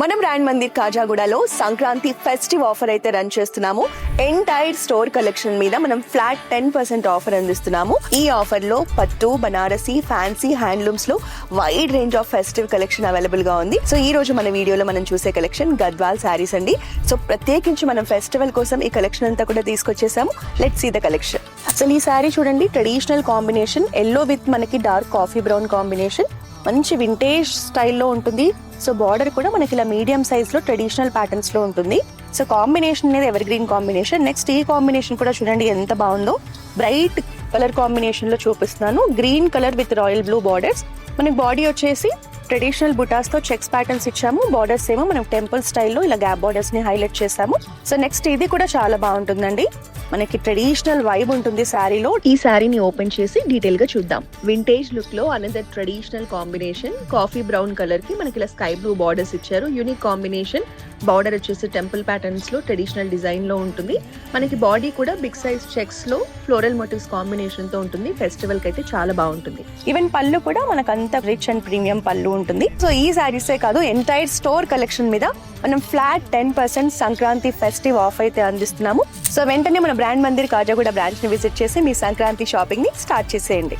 మనం బ్రాండ్ మందిర్ కాజాగూడలో Sankranti festive offer అయితే రన్ చేస్తున్నాము. ఎంటైర్ స్టోర్ కలెక్షన్ మీద మనం ఫ్లాట్ 10% ఆఫర్ అందిస్తున్నాము. ఈ ఆఫర్ లో పట్టు, బనారసి, ఫ్యాన్సీ, హ్యాండ్లూమ్స్ లో wide range of festive collection available గా ఉంది. సో ఈ రోజు మన వీడియోలో మనం చూసే కలెక్షన్ గద్వాల్ శారీస్ అండి. సో ప్రత్యేకించి మనం ఫెస్టివల్ కోసం ఈ కలెక్షన్ అంతా కూడా తీసుకొచ్చేసాము. Let's see the collection. అసలు ఈ శారీ చూడండి, ట్రెడిషనల్ కాంబినేషన్, ఎల్లో విత్ మనకి డార్క్ కాఫీ బ్రౌన్ కాంబినేషన్, మంచి వింటేజ్ స్టైల్లో ఉంటుంది. సో బార్డర్ కూడా మనకి ఇలా మీడియం సైజ్ లో ట్రెడిషనల్ ప్యాటర్న్స్ లో ఉంటుంది. సో కాంబినేషన్ అనేది ఎవర్ గ్రీన్ కాంబినేషన్. నెక్స్ట్ ఈ కాంబినేషన్ కూడా చూడండి ఎంత బాగుందో, బ్రైట్ కలర్ కాంబినేషన్ లో చూపిస్తున్నాను. Green colour with royal blue borders. మనకి బాడీ వచ్చేసి ట్రెడిషనల్ బుటాస్ తో చెక్స్ ప్యాటర్న్స్ ఇచ్చాము. బార్డర్స్ ఏమో మనం టెంపుల్ స్టైల్లో ఇలా గ్యాప్ బార్డర్స్ ని హైలైట్ చేసాము. సో నెక్స్ట్ ఇది కూడా చాలా బాగుంటుందండి, మనకి ట్రెడిషనల్ వైబ్ ఉంటుంది శారీలో. ఈ శారీని ఓపెన్ చేసి డీటెయిల్ గా చూద్దాం. వింటేజ్ లుక్ లో another traditional combination, coffee brown colour కి మనకి ఇలా స్కై బ్లూ బార్డర్స్ ఇచ్చారు. Unique combination. బార్డర్ వచ్చేసి టెంపుల్ ప్యాటర్న్స్ లో ట్రెడిషనల్ డిజైన్ లో ఉంటుంది. మనకి బాడీ కూడా బిగ్ సైజ్ చెక్స్ లో ఫ్లోరల్ మోటివ్స్ కాంబినేషన్ తో ఉంటుంది. ఫెస్టివల్ కి అయితే చాలా బాగుంటుంది. ఈవెన్ పళ్ళు కూడా మనకు అంత రిచ్ అండ్ ప్రీమియం పళ్ళు ఉంటుంది. సో ఈ శారీసే కాదు, ఎంటైర్ స్టోర్ కలెక్షన్ మీద మనం ఫ్లాట్ 10% సంక్రాంతి ఫెస్టివ్ ఆఫ్ అయితే అందిస్తున్నాము. సో వెంటనే మన బ్రాండ్ మందిర్ కాజాగూడ బ్రాంచ్ ని విజిట్ చేసి మీ సంక్రాంతి షాపింగ్ ని స్టార్ట్ చేసేయండి.